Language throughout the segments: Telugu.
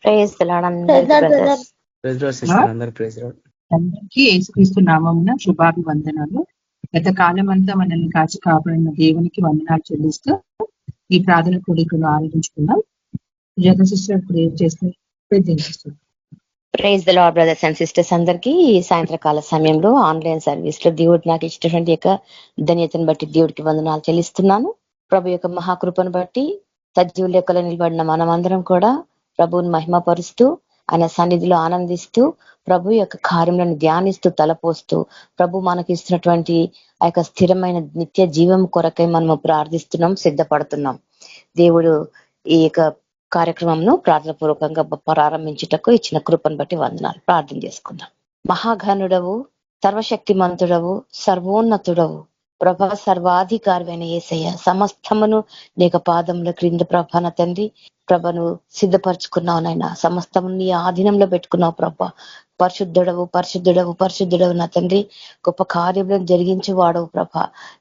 ప్రైజ్ ది లార్డ్ అందరికీ బ్రదర్స్. ప్రైజ్ లార్డ్ సిస్టర్, అందరూ ప్రైజ్ లార్డ్. అందరికీ యేసుక్రీస్తు నామమున శుభాభివందనాలు. గత కాలం అంతా మనల్ని కాచి కాపాడిన దేవునికి వందనాలు చెల్లిస్తూ ఈ ప్రార్థన కోరికను ఆలోచించుకున్నాం. జగ సిస్టర్ ప్రేయర్ చేస్తే praise the Lord brothers and sisters అందరికీ సాయంత్రకాల సమయంలో ఆన్లైన్ సర్వీస్ లో దేవుడు నాకు ఇచ్చినటువంటి యొక్క ధన్యతను బట్టి దేవుడికి వందనాలు చెల్లిస్తున్నాను. ప్రభు యొక్క మహాకృపను బట్టి సజీవ లెక్కలో నిలబడిన మనమందరం కూడా ప్రభువుని మహిమపరుస్తూ ఆయన సన్నిధిలో ఆనందిస్తూ ప్రభు యొక్క కార్యములను ధ్యానిస్తూ తలపోస్తూ ప్రభు మనకి ఇస్తున్నటువంటి ఆ యొక్క స్థిరమైన నిత్య జీవం కొరకై మనము ప్రార్థిస్తున్నాం, సిద్ధపడుతున్నాం. దేవుడు ఈ యొక్క కార్యక్రమంను ప్రార్థనాపూర్వకంగా ప్రారంభించుటకు ఇచ్చిన కృపను బట్టి వందనాలు. ప్రార్థన చేసుకుందాం. మహాఘనుడవు, సర్వశక్తిమంతుడవు, సర్వోన్నతుడవు, ప్రభ సర్వాధికారమైన యేసయ్య, సమస్తమును నీకు పాదముల క్రింద ప్రభాన తండ్రి ప్రభను సిద్ధపరచుకున్నావు నాయన. సమస్తము నీ ఆధీనంలో పెట్టుకున్నావు ప్రభ. పరిశుద్ధుడవు పరిశుద్ధుడవు పరిశుద్ధుడవు నా తండ్రి. గొప్ప కార్యంలో జరిగించి వాడవు ప్రభ.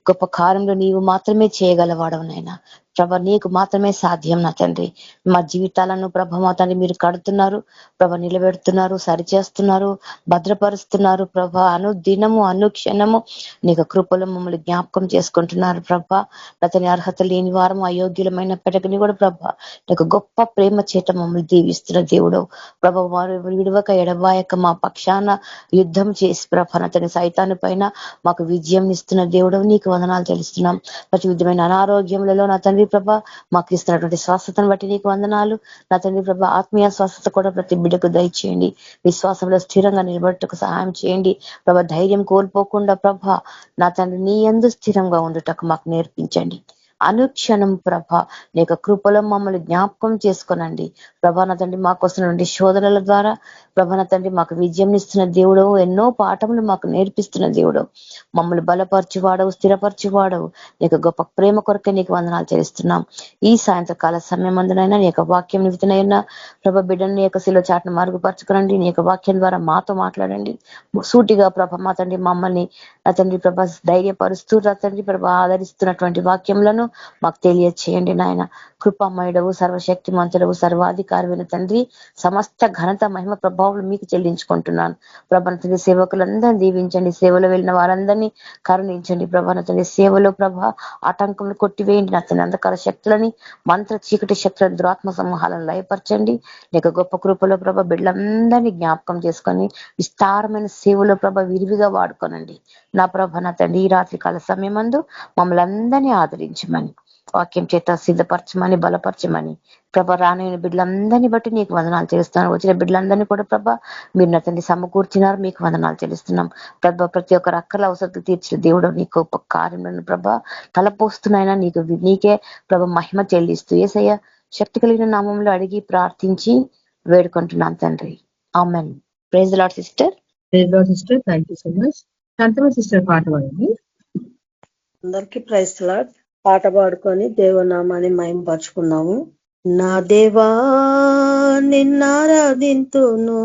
గొప్ప కార్యంలో నీవు మాత్రమే చేయగలవాడవు నాయన. ప్రభ నీకు మాత్రమే సాధ్యం నా తండ్రి. మా జీవితాలను ప్రభ మా తండ్రి మీరు కడుతున్నారు ప్రభ, నిలబెడుతున్నారు, సరిచేస్తున్నారు, భద్రపరుస్తున్నారు ప్రభ. అనుదినము అనుక్షణము నీకు కృపలు మమ్మల్ని జ్ఞాపకం చేసుకుంటున్నారు ప్రభ. అతని అర్హత లేని వారము అయోగ్యులమైనప్పటికీ కూడా ప్రభ నీకు గొప్ప ప్రేమ చేత మమ్మల్ని దీవిస్తున్న దేవుడు ప్రభ. వారు విడవక ఎడబాయక మా పక్షాన యుద్ధం చేసి ప్రభ అతని సైతాన్ని పైన మాకు విజయం ఇస్తున్న దేవుడు నీకు వందనాలు తెలుస్తున్నాం. ప్రతి విధమైన అనారోగ్యములలో నా తండ్రి ప్రభ మాకు ఇస్తున్నటువంటి స్వస్థతను బట్టి నీకు వందనాలు నా తండ్రి ప్రభ. ఆత్మీయ స్వస్థత కూడా ప్రతి బిడ్డకు దయచేయండి. విశ్వాసంలో స్థిరంగా నిలబడటకు సహాయం చేయండి ప్రభ. ధైర్యం కోల్పోకుండా ప్రభ నా తండ్రి నీ యందు స్థిరంగా ఉండుటకు మాకు నేర్పించండి. అనుక్షణం ప్రభ నీకు కృపలో మమ్మల్ని జ్ఞాపకం చేసుకోనండి ప్రభా. నా తండ్రి మాకు వస్తున్నటువంటి శోధనల ద్వారా ప్రభా నా తండ్రి మాకు విజయం ఇస్తున్న దేవుడు, ఎన్నో పాఠములు మాకు నేర్పిస్తున్న దేవుడు, మమ్మల్ని బలపరచువాడవు, స్థిరపరచువాడవు. నీకు గొప్ప ప్రేమ కొరకే నీకు వందనాలు చేస్తున్నాం. ఈ సాయంత్రకాల సమయం అందునైనా నీ యొక్క వాక్యం నిమిత్తనైనా ప్రభ బిడ్డను నీ యొక్క శిలో చాటును మరుగుపరచుకునండి. నీ యొక్క వాక్యం ద్వారా మాతో మాట్లాడండి సూటిగా ప్రభ. మా తండ్రి మమ్మల్ని నా తండ్రి ప్రభ ధైర్యపరుస్తూ నా తండ్రి ప్రభ ఆదరిస్తున్నటువంటి వాక్యములను మాకు తెలియచేయండి నాయన. కృపామయుడవు, సర్వశక్తి మంతుడవు, సర్వాధికారమైన తండ్రి, సమస్త ఘనత మహిమ ప్రభావం మీకు చెల్లించుకుంటున్నాను ప్రభా. తండ్రి సేవకులందరినీ దీవించండి, సేవలో వెళ్ళిన వారందరినీ కరుణించండి ప్రభా. తండ్రి సేవలో ప్రభ ఆటంకములు కొట్టివేయండి నా తండ్రి. అంధకార శక్తులని, మంత్ర చీకటి శక్తులను, దురాత్మ సమూహాలను లయపరచండి. నీకు గొప్ప కృపలో ప్రభ బిడ్డలందరినీ జ్ఞాపకం చేసుకొని విస్తారమైన సేవలో ప్రభ విరివిగా వాడుకోనండి నా ప్రభ. నా తండ్రి ఈ రాత్రి కాల సమయమందు మమ్మల్ని అందరినీ ఆదరించమని, వాక్యం చేత సిద్ధపరచమని, బలపరచమని ప్రభ. రానైన బిడ్డలందరినీ బట్టి నీకు వందనాలు చేస్తున్నాను. వచ్చిన బిడ్డలందరినీ కూడా ప్రభ మీరు నా తండ్రి సమకూర్చినారు, మీకు వందనాలు చెల్లిస్తున్నాం ప్రభ. ప్రతి ఒక్కరు అక్కల అవసరాలు తీర్చిన దేవుడు నీకు గొప్ప కార్యములను ప్రభ తలపోస్తున్నాయినా నీకే ప్రభ మహిమ చెల్లిస్తూ యేసయ్య శక్తి కలిగిన నామంలో అడిగి ప్రార్థించి వేడుకుంటున్నాను తండ్రి, amen. Praise the Lord sister. Praise Lord sister, thank you so much. Shanthamma sister పాట పాడండి. అందరికీ ప్రైజ్ ది లార్డ్. పాట పాడుకొని దేవనామాన్ని మహిమపరుచుకున్నాము. నా దేవా నిన్నారాధింతును,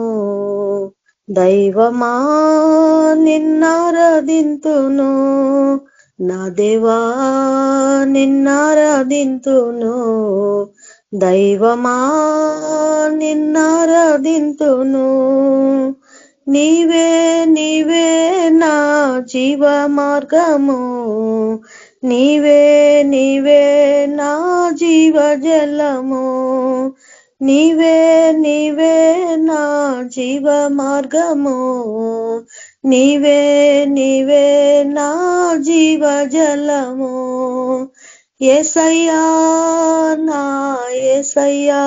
దైవమా నిన్నారాధింతును, నా దేవా నిన్నారాధింతును, దైవమా నిన్నారాధింతును. నీవే నీవే నా జీవ మార్గము, నీవే నీవే నా జీవ జలము, నీవే నీవే నా జీవ మార్గము, నీవే నీవే నా జీవ జలము. యేసయ్యా నా యేసయ్యా,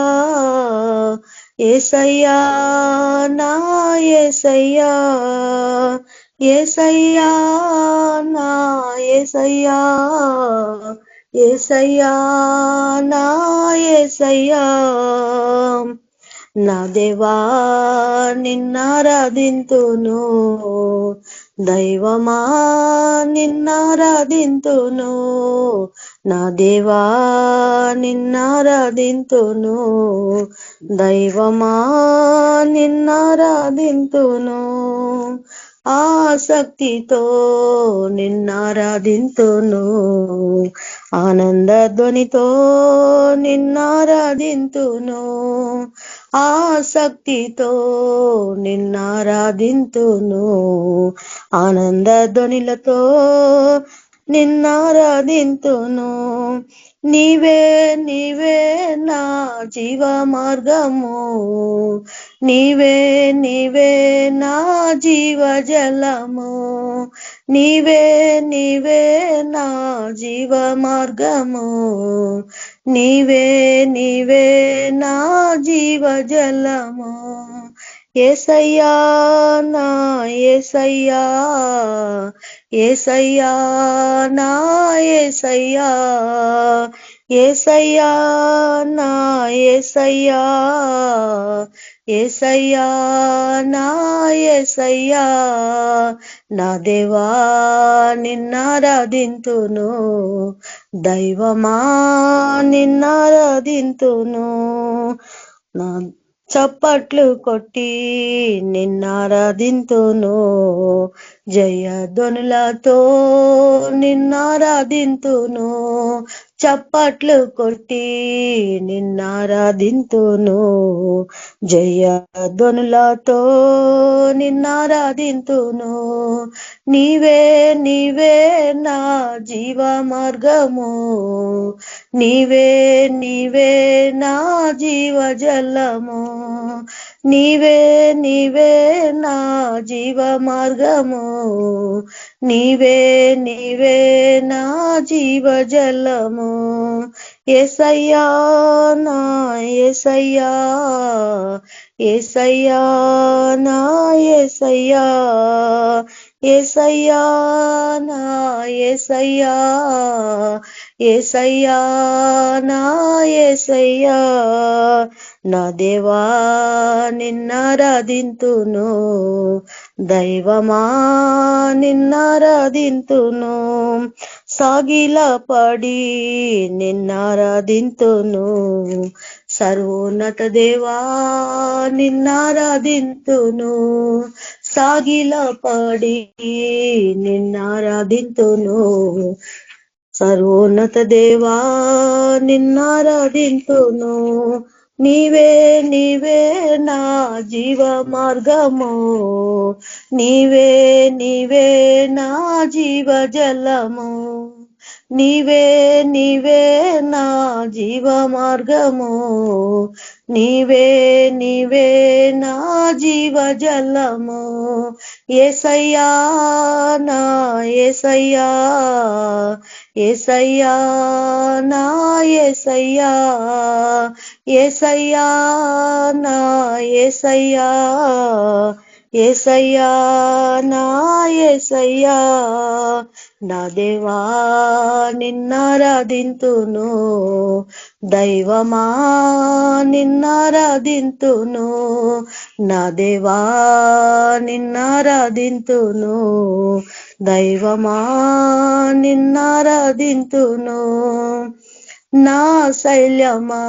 యేసయ్యా నా యేసయ్యా, యేసయ్యా నా యేసయ్యా, యేసయ్యా నా యేసయ్యా. నా దేవా నిన్నారాధింతును, దైవమా నిన్నారాధింతును, నా దేవా నిన్నారాధింతును, దైవమా నిన్నారాధింతును. ఆసక్తితో నిన్నారాధింతును, ఆనంద ధ్వనితో నిన్నారాధింతును, ఆసక్తితో నిన్నారాధింతును, ఆనంద ధ్వనిలతో నిన్నారాధింతును. నీవే నీవే నా జీవ మార్గము, నీవే నీవే నా జీవ జలము, నీవే నీవే నా జీవ మార్గము, నీవే నీవే నా జీవ జలము. యేసయ్యా నా యేసయ్యా, యేసయ్యా నా యేసయ్యా, యేసయ్యా నా యేసయ్యా, యేసయ్యా నా యేసయ్యా, నా దేవా నిన్నారాధింతును, దైవమా నిన్నారాధింతును. నా చప్పట్లు కొట్టి నిన్నారాధింతును, జయధ్వనులతో నిన్నారాధింతును, చప్పట్లు కొట్టి నిన్నారాధింతును, జయధ్వనులతో నిన్నారాధింతును. నీవే నీవే నా జీవ మార్గము, నీవే నీవే నా జీవ జలము, నీవే నీవే నా జీవ మార్గము, నీవే నీవే నా జీవ జలము. యేసయ్యా నా యేసయ్యా, యేసయ్యా నా యేసయ్యా, యేసయ్యా నా యేసయ్యా, యేసయ్యా నా యేసయ్యా, నా దేవా నిన్నారాధింతును, దైవమా నిన్నారాధింతును. సాగిల పడి నిన్నారాధింతును, సర్వోన్నత దేవా నిన్నారాధింతును, సాగిల పడి నిన్నారాధింతును, సర్వోన్నత దేవా నిన్నారాధింతును. నీవే నీవే నా జీవ మార్గము, నీవే నీవే నా జీవ జలము, నీవే నీవే నా జీవ మార్గము, నీవే నీవే నా జీవ జలము. యేసయ్యా నా యేసయ్యా, యేసయ్యా నా యేసయ్యా, యేసయ్యా నా యేసయ్యా, యేసయ్యా నా యేసయ్యా, నా దేవా నిన్నారాధింతును, దైవమా నిన్నారాధింతును, నా దేవా నిన్నారాధింతును, దైవమా నిన్నారాధింతును. నా శైల్యమా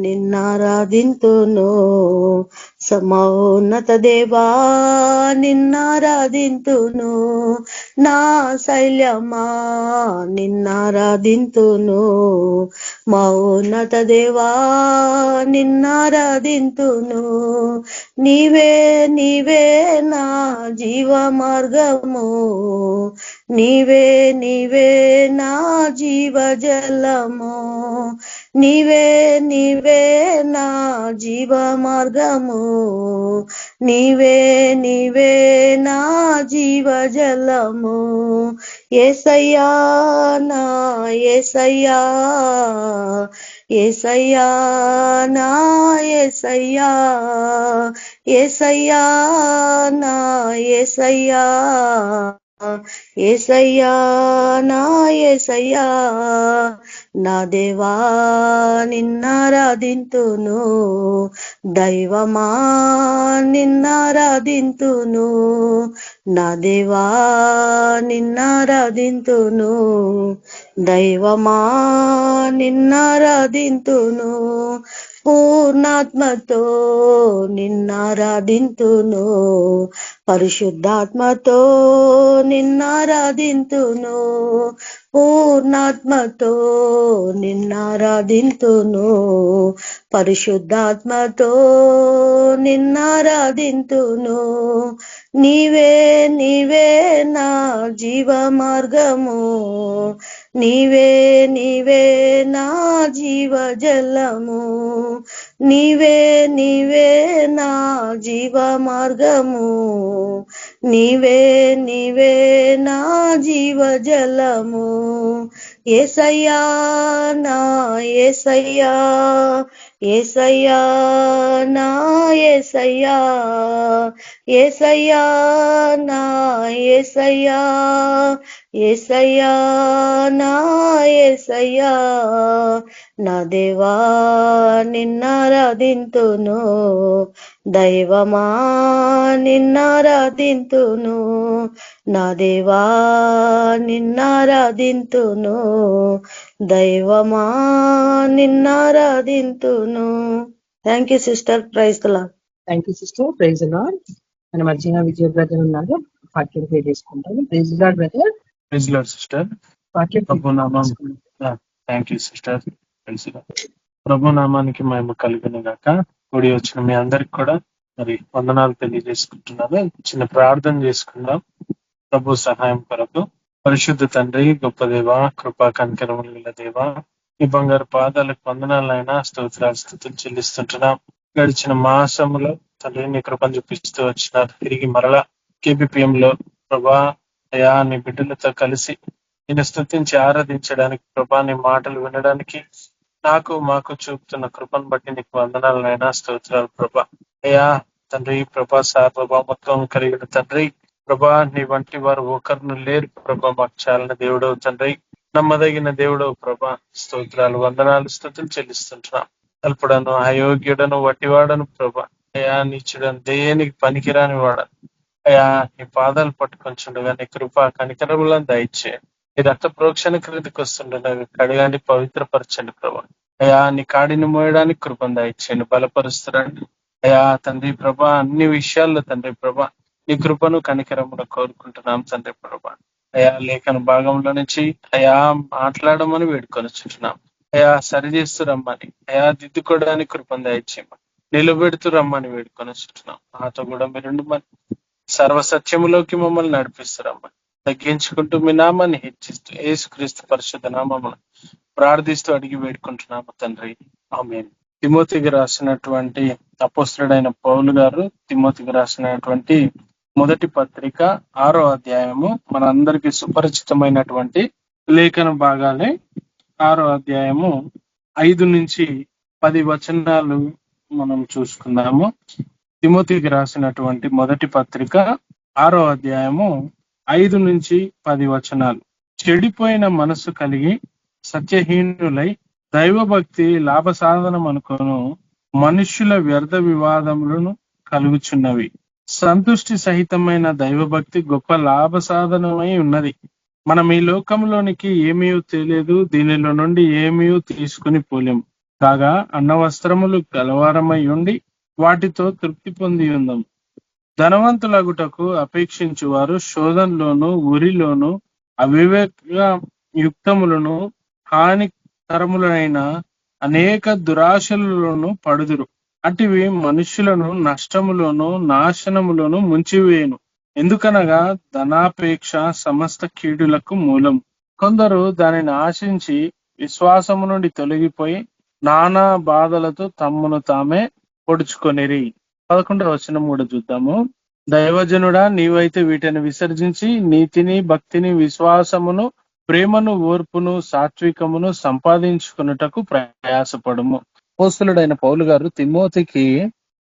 నిన్నారాధింతును, సమోన్నత దేవా నిన్నారాధింతును, నా శైల్యమా నిన్నారాధింతును, మౌన్నత దేవా నిన్నారాధింతును. నీవే నీవే నా జీవ మార్గము, నీవే నీవే నా జీవ జలము, నీవే నీవే నా జీవ మార్గము, నీవే నీవే నా జీవ జలము. యేసయ్యా నా యేసయ్యా, యేసయ్యా నా యేసయ్యా, యేసయ్యా నా యేసయ్యా, యేసయ్యా నా యేసయ్యా, నా దేవా నిన్నారాధింతును, దైవమా నిన్నారాధింతును, నా దేవా నిన్నారాధింతును, దైవమా నిన్నారాధింతును. పూర్ణాత్మతో నిన్నారాధింతును, పరిశుద్ధాత్మతో నిన్నారాధింతును, పూర్ణాత్మతో నిన్నారాధింతును, పరిశుద్ధాత్మతో నిన్నారాధింతును. నీవే నీవే నా జీవ మార్గము, నీవే నీవే నా జీవ జలము, నీవే నీవే నా జీవ మార్గము, నీవే నీవే నా జీవ జలము. యేసయ్యా నా యేసయ్యా, యేసయ్యా నా యేసయ్యా, యేసయ్యా నా యేసయ్యా, యేసయ్యా నా యేసయ్యా. నా దేవా నిన్నారాధింతును, దైవమా నిన్నారాధింతును, నా దేవా నిన్నారాధింతును, దైవమా నిన్నారాధింతును. Thank you sister. Praise the Lord. Thank you sister. Praise the Lord. మన మధ్యన విజయ బ్రదర్ ఉన్నారు, వాక్యం ప్రే చేసుకుంటాము. Praise the Lord brother. Praise Lord sister. వాక్యం ప్రభునామం. Thank you sister. ప్రభునామానికి మేము కలిగిన గాక. కూడి వచ్చిన మీ అందరికి కూడా మరి వందనాలు తెలియజేసుకుంటున్నాను. చిన్న ప్రార్థన చేసుకుందాం. ప్రభు సహాయం కొరకు. పరిశుద్ధ తండ్రి, గొప్ప దేవ, కృపా కనికరములు గల దేవ, ఈ బంగారు పాదాలకు వందనాలైనా స్తోత్రాలు స్తుతులు చెల్లిస్తుంటున్నాం. గడిచిన మాసంలో తండ్రి నీ కృపను చూపిస్తూ వచ్చినారు. తిరిగి మరలా KBPM లో ప్రభా అయా నీ బిడ్డలతో కలిసి నేను స్తుతించి ఆరాధించడానికి, ప్రభా నీ మాటలు వినడానికి మాకు చూపుతున్న కృపను బట్టి నీకు వందనాలైనా స్తోత్రాలు ప్రభా. అయ్యా తండ్రి, ప్రభా సార్వభౌమత్వం కలిగిన తండ్రి, ప్రభా నీ వంటి వారు ఒకరిని లేరు ప్రభా. మాకు చాలిన దేవుడవు తండ్రి, నమ్మదగిన దేవుడవు ప్రభా. స్తోత్రాలు వందనాలు స్తుతులు చెల్లిస్తుంటున్నాం. అల్పుడను, అయోగ్యుడను, వట్టివాడను ప్రభా. అయ్యా నీచుడను, దేనికి పనికిరాని వాడను అయ్యా. నీ పాదాలు పట్టుకొంచుండగా నీ కృపా కనికరములను దయచేయండి. ఈ రక్త ప్రోక్షణ క్రిందికి వస్తుండగా కడగండి, పవిత్రపరచండి ప్రభా. అయ్యా నీ కాడిని మోయడానికి కృపను దయచేయండి, బలపరుస్తారండి అయ్యా. తండ్రి ప్రభా అన్ని విషయాల్లో తండ్రి ప్రభా నీ కృపను కనికరమును కోరుకుంటున్నాం తండ్రి ప్రభా. అయ్యా లేఖన భాగంలో నుంచి అయ్యా మాట్లాడమని వేడుకొనిచుంటున్నాం. అయ్యా సరిచేస్తూ రమ్మని, అయ్యా దిద్దుకోవడానికి కృపను దయచేయమని, నిలబెడుతూ రమ్మని వేడుకొనిచుంటున్నాం. నాతో కూడా మీరు సర్వసత్యములోకి మమ్మల్ని నడిపిస్తారమ్మని తగ్గించుకుంటూ మీ నామాన్ని హెచ్చిస్తూ యేసుక్రీస్తు పరిశుద్ధ నామమున ప్రార్థిస్తూ అడిగి వేడుకుంటున్నాము తండ్రి, ఆమేన్. తిమోతికి రాసినటువంటి అపోస్తలుడైన పౌలు గారు తిమోతికి రాసినటువంటి మొదటి పత్రిక 6వ అధ్యాయము మనందరికీ సుపరిచితమైనటువంటి లేఖన భాగాలే. 6వ అధ్యాయము 5 నుంచి 10 వచనాలు మనం చూసుకుందాము. తిమోతికి రాసినటువంటి మొదటి పత్రిక 6వ అధ్యాయము 5 నుంచి 10 వచనాలు. చెడిపోయిన మనసు కలిగి సత్యహీనులై దైవభక్తి లాభ సాధనం అనుకోను మనుష్యుల వ్యర్థ వివాదములను కలుగుచున్నవి. సంతుష్టి సహితమైన దైవభక్తి గొప్ప లాభ సాధనమై ఉన్నది. మనం ఈ లోకంలోనికి ఏమీ తెలియదు, దీనిలో నుండి ఏమీ తీసుకుని పోలేము. కాగా అన్న వస్త్రములు గలవారమై ఉండి వాటితో తృప్తి పొంది ఉందాం. ధనవంతులగుటకు అపేక్షించు వారు శోధనలోను, ఉరిలోను, అవివేక యుక్తములను, హానికరములైన అనేక దురాశలను పడుదురు. అటివి మనుష్యులను నష్టములోను, నాశనములోను ముంచివేయును. ఎందుకనగా ధనాపేక్ష సమస్త కీడులకు మూలం. కొందరు దానిని ఆశించి విశ్వాసము నుండి తొలగిపోయి నానా బాధలతో తమ్మును తామే పొడుచుకొనిరి. 11వ వచనం కూడా చూద్దాము. దైవజనుడా, నీవైతే వీటిని విసర్జించి నీతిని, భక్తిని, విశ్వాసమును, ప్రేమను, ఓర్పును, సాత్వికమును సంపాదించుకున్నటకు ప్రయాసపడము. అపోస్తలుడైన పౌలు గారు తిమోతికి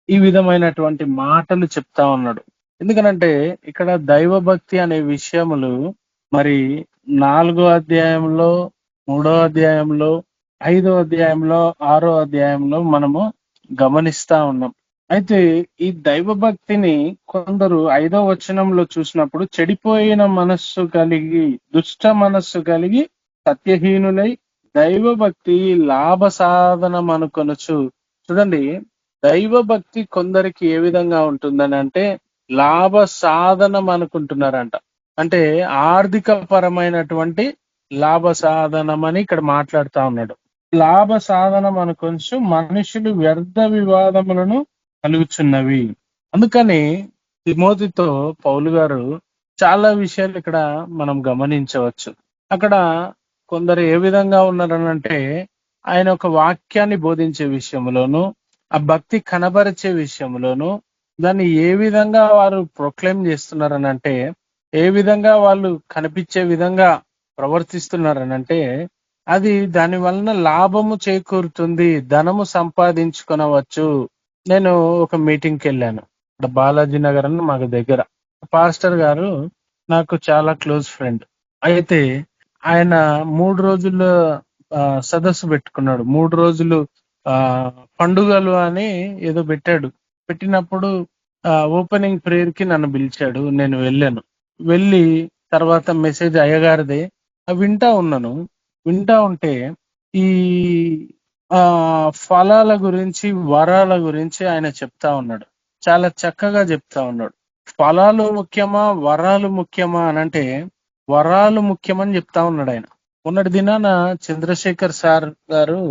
ఈ విధమైనటువంటి మాటలు చెప్తా ఉన్నాడు. ఎందుకనంటే ఇక్కడ దైవభక్తి అనే విషయములు మరి 4వ అధ్యాయంలో, 3వ అధ్యాయంలో, 5వ అధ్యాయంలో, 6వ అధ్యాయంలో మనము గమనిస్తా ఉన్నాం. అయితే ఈ దైవభక్తిని కొందరు 5వ వచనంలో చూసినప్పుడు చెడిపోయిన మనస్సు కలిగి, దుష్ట మనస్సు కలిగి సత్యహీనులై దైవభక్తి లాభ సాధనం అనుకొనొచ్చు. చూడండి, దైవభక్తి కొందరికి ఏ విధంగా ఉంటుందని అంటే లాభ సాధనం అనుకుంటున్నారంట. అంటే ఆర్థిక పరమైనటువంటి లాభ సాధనం అని ఇక్కడ మాట్లాడుతా ఉన్నాడు. లాభ సాధనం అనుకొంచు మనుషులు వ్యర్థ వివాదములను కలుగుచున్నవి. అందుకని తిమోతితో పౌలు గారు చాలా విషయాలు ఇక్కడ మనం గమనించవచ్చు. అక్కడ కొందరు ఏ విధంగా ఉన్నారనంటే ఆయన ఒక వాక్యాన్ని బోధించే విషయంలోను, ఆ భక్తి కనబరిచే విషయంలోను, దాన్ని ఏ విధంగా వారు ప్రొక్లెయిమ్ చేస్తున్నారనంటే, ఏ విధంగా వాళ్ళు కనిపించే విధంగా ప్రవర్తిస్తున్నారనంటే, అది దాని వలన లాభము చేకూరుతుంది, ధనము సంపాదించుకొనవచ్చు. నేను ఒక మీటింగ్కి వెళ్ళాను, బాలాజీ నగర్ అని మాకు దగ్గర. పాస్టర్ గారు నాకు చాలా క్లోజ్ ఫ్రెండ్. అయితే ఆయన 3 రోజుల సదస్సు పెట్టుకున్నాడు. 3 రోజులు పండుగలు అని ఏదో పెట్టాడు. పెట్టినప్పుడు ఓపెనింగ్ ప్రేయర్ కి నన్ను పిలిచాడు. నేను వెళ్ళాను. వెళ్ళి తర్వాత మెసేజ్ అయ్యగారిదే వింటా ఉన్నాను. వింటా ఉంటే ఈ ఫలాల గురించి, వరాల గురించి ఆయన చెప్తా ఉన్నాడు. చాలా చక్కగా చెప్తా ఉన్నాడు. ఫలాలు ముఖ్యమా, వరాలు ముఖ్యమా అనంటే వరాలు ముఖ్యమని చెప్తా ఉన్నాడు ఆయన. మొన్నటి దినాన చంద్రశేఖర్ సార్ గారు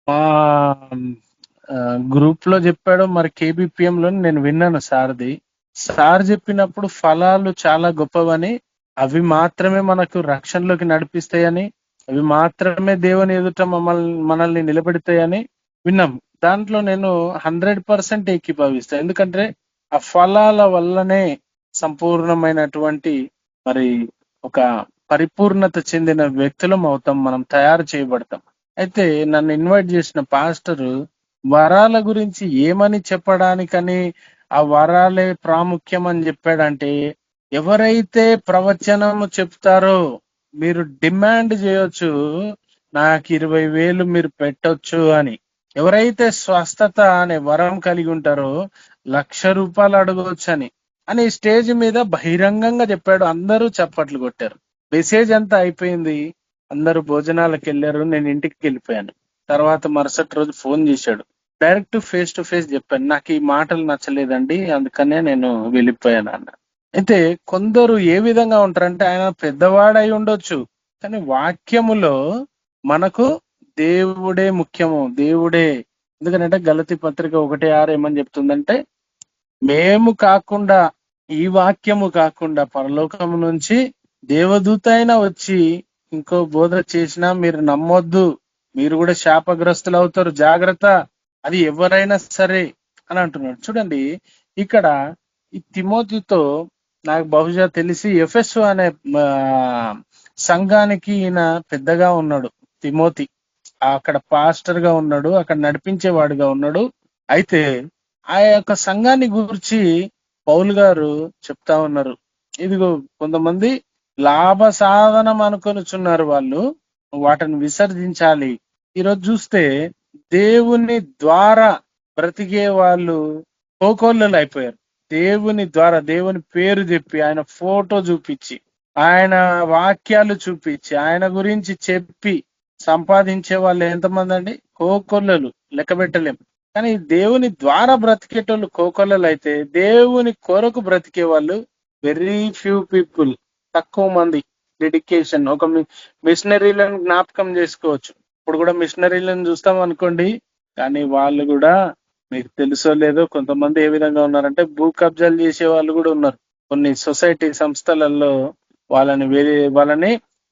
మా గ్రూప్ లో చెప్పాడు, మరి KBPM లో నేను విన్నాను సార్ది. సార్ చెప్పినప్పుడు ఫలాలు చాలా గొప్పవని, అవి మాత్రమే మనకు రక్షణలోకి నడిపిస్తాయని, అవి మాత్రమే దేవుని ఎదుట మనల్ని నిలబెడతాయని విన్నాం. దాంట్లో నేను 100% ఏకీభవిస్తాను. ఎందుకంటే ఆ ఫలాల వల్లనే సంపూర్ణమైనటువంటి మరి ఒక పరిపూర్ణత చెందిన వ్యక్తులం అవుతాం, మనం తయారు చేయబడతాం. అయితే నన్ను ఇన్వైట్ చేసిన పాస్టరు వరాల గురించి ఏమని చెప్పడానికని ఆ వరాలే ప్రాముఖ్యం అని చెప్పాడంటే, ఎవరైతే ప్రవచనము చెప్తారో మీరు డిమాండ్ చేయొచ్చు, నాకు 20,000 మీరు పెట్టొచ్చు అని. ఎవరైతే స్వస్థత అనే వరం కలిగి ఉంటారో ₹1,00,000 అడగవచ్చు అని స్టేజ్ మీద బహిరంగంగా చెప్పాడు. అందరూ చప్పట్లు కొట్టారు. మెసేజ్ అంతా అయిపోయింది, అందరూ భోజనాలకు వెళ్ళారు, నేను ఇంటికి వెళ్ళిపోయాను. తర్వాత మరుసటి రోజు ఫోన్ చేశాడు. డైరెక్ట్ ఫేస్ టు ఫేస్ చెప్పాను, నాకు ఈ మాటలు నచ్చలేదండి, అందుకనే నేను వెళ్ళిపోయాను అన్న. అయితే కొందరు ఏ విధంగా ఉంటారంటే, ఆయన పెద్దవాడై ఉండొచ్చు, కానీ వాక్యములో మనకు దేవుడే ముఖ్యము, దేవుడే. ఎందుకంటే గలతీ పత్రిక 1:6 ఏమని చెప్తుందంటే, మేము కాకుండా, ఈ వాక్యము కాకుండా పరలోకము నుంచి దేవదూత అయినా వచ్చి ఇంకో బోధ చేసినా మీరు నమ్మొద్దు, మీరు కూడా శాపగ్రస్తులు అవుతారు, జాగ్రత్త, అది ఎవరైనా సరే అని అంటున్నాడు. చూడండి, ఇక్కడ ఈ తిమోతితో నాకు బహుశా తెలిసి ఎఫెసు అనే సంఘానికి ఈయన పెద్దగా ఉన్నాడు. తిమోతి అక్కడ పాస్టర్ గా ఉన్నాడు, అక్కడ నడిపించేవాడుగా ఉన్నాడు. అయితే ఆ యొక్క సంఘాన్ని గురించి పౌలు గారు చెప్తా ఉన్నారు. ఇదిగో కొంతమంది లాభ సాధనం అనుకొనిచున్నారు, వాళ్ళు వాటిని విసర్జించాలి. ఈరోజు చూస్తే దేవుని ద్వారా బ్రతికే వాళ్ళు కోకోళ్ళు అయిపోయారు. దేవుని ద్వారా, దేవుని పేరు చెప్పి, ఆయన ఫోటో చూపించి, ఆయన వాక్యాలు చూపించి, ఆయన గురించి చెప్పి సంపాదించే వాళ్ళు ఎంతమంది అండి? కోకొల్లలు, లెక్క పెట్టలేం. కానీ దేవుని ద్వారా బ్రతికేటోళ్ళు కోకొల్లలు అయితే, దేవుని కొరకు బ్రతికే వాళ్ళు వెరీ ఫ్యూ పీపుల్, తక్కువ మంది. డెడికేషన్. ఒక మిషనరీలను జ్ఞాపకం చేసుకోవచ్చు. ఇప్పుడు కూడా మిషనరీలను చూస్తాం అనుకోండి, కానీ వాళ్ళు కూడా మీకు తెలుసో లేదో, కొంతమంది ఏ విధంగా ఉన్నారంటే భూ కబ్జాలు చేసే వాళ్ళు కూడా ఉన్నారు. కొన్ని సొసైటీ సంస్థలలో వాళ్ళని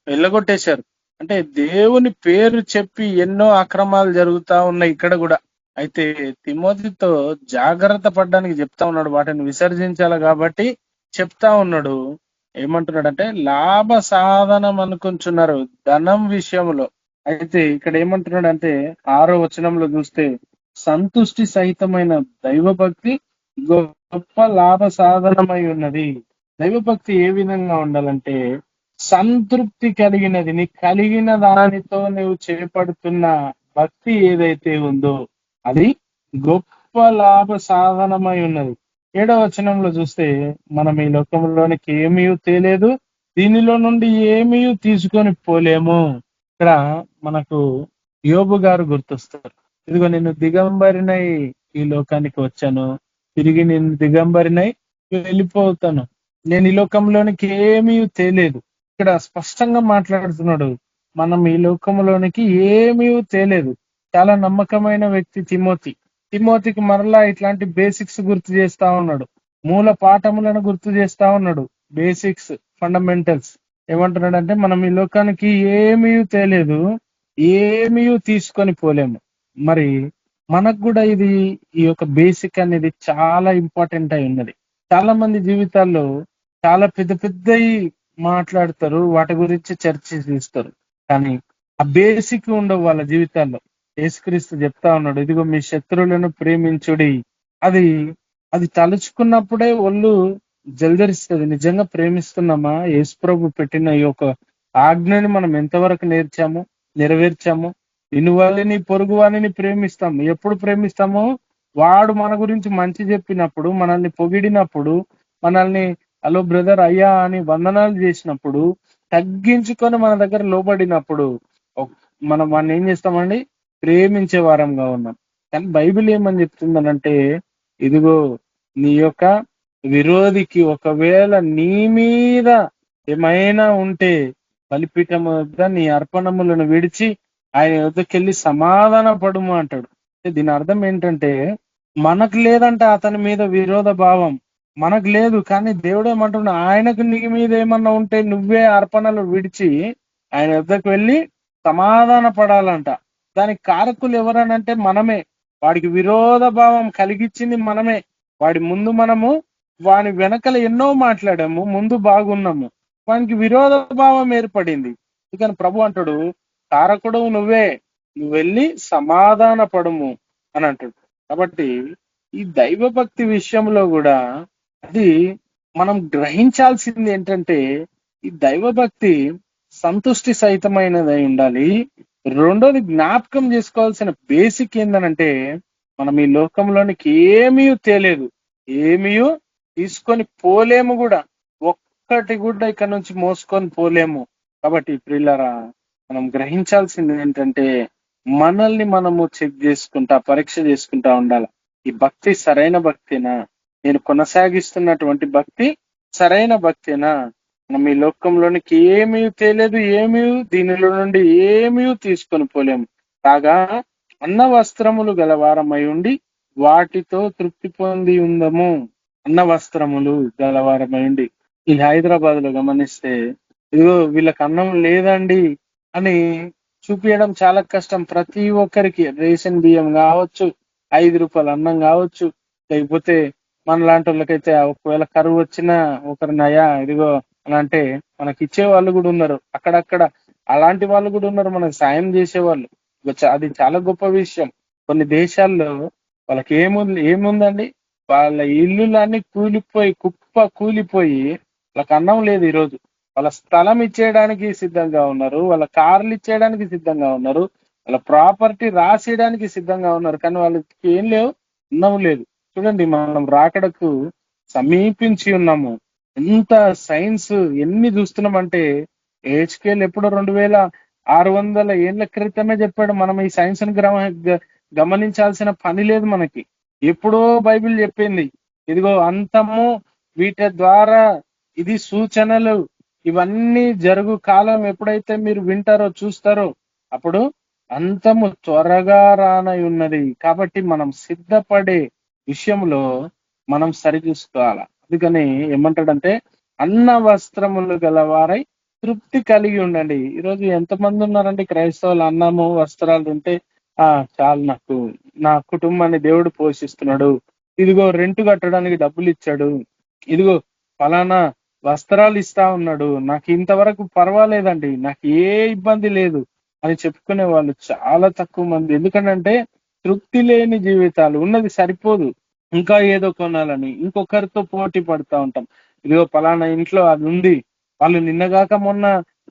వెళ్ళగొట్టేశారు. అంటే దేవుని పేరు చెప్పి ఎన్నో అక్రమాలు జరుగుతా ఉన్నాయి ఇక్కడ కూడా. అయితే తిమోతితో జాగ్రత్త పడడానికి చెప్తా ఉన్నాడు, వాటిని విసర్జించాలి కాబట్టి చెప్తా ఉన్నాడు. ఏమంటున్నాడంటే లాభ సాధనం అనుకుంటున్నారు ధనం విషయంలో. అయితే ఇక్కడ ఏమంటున్నాడంటే 6వ వచనంలో చూస్తే, సంతుష్టి సహితమైన దైవభక్తి గొప్ప లాభ సాధనమై ఉన్నది. దైవభక్తి ఏ విధంగా ఉండాలంటే, సంతృప్తి కలిగినది, నీ కలిగిన దానితో నువ్వు చేపడుతున్న భక్తి ఏదైతే ఉందో అది గొప్ప లాభ సాధనమై ఉన్నది. 7వ వచనంలో చూస్తే, మనం ఈ లోకంలోనికి ఏమీ తేలేదు, దీనిలో నుండి ఏమీ తీసుకొని పోలేము. ఇక్కడ మనకు యోబు గారు గుర్తొస్తారు. ఇదిగో నేను దిగంబరినై ఈ లోకానికి వచ్చాను, తిరిగి నేను దిగంబరినై వెళ్ళిపోతాను, నేను ఈ లోకంలోనికి ఏమీ తేలేదు. ఇక్కడ స్పష్టంగా మాట్లాడుతున్నాడు. మనం ఈ లోకంలోనికి ఏమీ తేలేదు. చాలా నమ్మకమైన వ్యక్తి తిమోతికి మరలా ఇట్లాంటి బేసిక్స్ గుర్తు చేస్తా ఉన్నాడు, మూల పాఠములను గుర్తు చేస్తా ఉన్నాడు. Basics, fundamentals. ఏమంటున్నాడంటే మనం ఈ లోకానికి ఏమీ తేలేదు, ఏమీ తీసుకొని పోలేము. మరి మనకు కూడా ఇది ఈ యొక్క బేసిక్ అనేది చాలా ఇంపార్టెంట్ అయి ఉన్నది. చాలా మంది జీవితాల్లో చాలా పెద్ద పెద్దవి మాట్లాడతారు, వాటి గురించి చర్చ చేస్తారు, కానీ ఆ బేసిక్ ఉండవు వాళ్ళ జీవితాల్లో. యేసుక్రీస్తు చెప్తా ఉన్నాడు, ఇదిగో మీ శత్రువులను ప్రేమించుడి. అది అది తలుచుకున్నప్పుడే ఒళ్ళు జల్దరిస్తుంది. నిజంగా ప్రేమిస్తున్నామా? యేసుప్రభు పెట్టిన ఈ యొక్క ఆజ్ఞని మనం ఎంతవరకు నెరవేర్చాము? నిన్ను వాళ్ళని పొరుగు వారిని ప్రేమిస్తాము. ఎప్పుడు ప్రేమిస్తామో వాడు మన గురించి మంచి చెప్పినప్పుడు, మనల్ని పొగిడినప్పుడు, మనల్ని హలో బ్రదర్ అయ్యా అని వందనాలు చేసినప్పుడు, తగ్గించుకొని మన దగ్గర లోబడినప్పుడు మనం వాడిని ఏం చేస్తామండి? ప్రేమించే వారంగా ఉన్నాం. కానీ బైబిల్ ఏమని చెప్తుందనంటే, ఇదిగో నీ యొక్క విరోధికి ఒకవేళ నీ మీద ఏమైనా ఉంటే బలిపీఠం వద్ద నీ అర్పణములను విడిచి ఆయన వద్దకెళ్ళి సమాధాన పడుము అంటాడు. దీని అర్థం ఏంటంటే, మనకు లేదంట అతని మీద విరోధ భావం, మనకు లేదు. కానీ దేవుడు ఏమంటున్నా, ఆయనకు నీ మీద ఏమన్నా ఉంటే నువ్వే అర్పణలు విడిచి ఆయన వద్దకు వెళ్ళి సమాధాన పడాలంట. దానికి కారకులు ఎవరనంటే మనమే. వాడికి విరోధ భావం కలిగించింది మనమే. వాడి ముందు మనము వాని వెనకల ఎన్నో మాట్లాడాము, ముందు బాగున్నాము, వానికి విరోధ భావం ఏర్పడింది. అందుకని ప్రభు అంటాడు, కారకుడు నువ్వు వెళ్ళి సమాధాన పడుము అని అంటాడు. కాబట్టి ఈ దైవభక్తి విషయంలో కూడా అది మనం గ్రహించాల్సింది ఏంటంటే, ఈ దైవభక్తి సంతుష్టి సహితమైనదై ఉండాలి. రెండోది జ్ఞాపకం చేసుకోవాల్సిన బేసిక్ ఏందనంటే, మనం ఈ లోకంలోనికి ఏమీ తేలేదు, ఏమీ తీసుకొని పోలేము కూడా, ఒక్కటి కూడా ఇక్కడ నుంచి మోసుకొని పోలేము. కాబట్టి ప్రియులారా, మనం గ్రహించాల్సింది ఏంటంటే, మనల్ని మనము చెక్ చేసుకుంటా, పరీక్ష చేసుకుంటా ఉండాలి. ఈ భక్తి సరైన భక్తేనా? నేను కొనసాగిస్తున్నటువంటి భక్తి సరైన భక్తేనా? మనం ఈ లోకంలోనికి ఏమీ తేలేదు, ఏమీ దీనిలో నుండి ఏమీ తీసుకొని పోలేము. కాగా అన్న వస్త్రములు గలవారమై ఉండి వాటితో తృప్తి పొంది ఉందము. అన్న వస్త్రములు గలవారమై ఉండి. ఈ హైదరాబాద్ లో గమనిస్తే, ఇదిగో వీళ్ళకి అన్నం లేదండి అని చూపించడం చాలా కష్టం. ప్రతి ఒక్కరికి రేషన్ బియ్యం కావచ్చు, 5 రూపాయల అన్నం కావచ్చు, లేకపోతే మన లాంటి వాళ్ళకైతే ఒకవేళ కరువు వచ్చినా ఒకరినయా ఇదిగో అని అంటే మనకి ఇచ్చే వాళ్ళు కూడా ఉన్నారు. అక్కడక్కడ అలాంటి వాళ్ళు కూడా ఉన్నారు, మనకు సాయం చేసేవాళ్ళు. అది చాలా గొప్ప విషయం. కొన్ని దేశాల్లో వాళ్ళకి ఏముందండి, వాళ్ళ ఇల్లులన్నీ కూలిపోయి వాళ్ళకి అన్నం లేదు. ఈరోజు వాళ్ళ స్థలం ఇచ్చేయడానికి సిద్ధంగా ఉన్నారు, వాళ్ళ కార్లు ఇచ్చేయడానికి సిద్ధంగా ఉన్నారు, వాళ్ళ ప్రాపర్టీ రాసేయడానికి సిద్ధంగా ఉన్నారు, కానీ వాళ్ళకి ఏం లేవు, అన్నం లేదు. చూడండి, మనం రాకడకు సమీపించి ఉన్నాము. ఎంత సైన్స్ ఎన్ని చూస్తున్నామంటే, హెచ్కేల్ ఎప్పుడో 2600 ఏళ్ల క్రితమే చెప్పాడు. మనం ఈ సైన్స్ గమనించాల్సిన పని లేదు మనకి. ఎప్పుడో బైబిల్ చెప్పింది, ఇదిగో అంతము వీటి ద్వారా, ఇది సూచనలు, ఇవన్నీ జరుగు కాలం ఎప్పుడైతే మీరు వింటారో చూస్తారో అప్పుడు అంతము త్వరగా రానై ఉన్నది. కాబట్టి మనం సిద్ధపడే విషయంలో మనం సరిచూసుకోవాలి. అందుకని ఏమంటాడంటే, అన్న వస్త్రములు గలవారై తృప్తి కలిగి ఉండండి. ఈరోజు ఎంతమంది ఉన్నారండి క్రైస్తవులు, అన్నము వస్త్రాలు ఉంటే చాలు, నా కుటుంబాన్ని దేవుడు పోషిస్తున్నాడు, ఇదిగో రెంట్ కట్టడానికి డబ్బులు ఇచ్చాడు, ఇదిగో ఫలానా వస్త్రాలు ఇస్తా ఉన్నాడు, నాకు ఇంతవరకు పర్వాలేదండి, నాకు ఏ ఇబ్బంది లేదు అని చెప్పుకునే వాళ్ళు చాలా తక్కువ మంది. ఎందుకంటే తృప్తి లేని జీవితాలు. ఉన్నది సరిపోదు, ఇంకా ఏదో కొనాలని ఇంకొకరితో పోటీ పడుతూ ఉంటాం. ఇదిగో పలానా ఇంట్లో అది ఉంది, వాళ్ళు నిన్నగాక మొన్న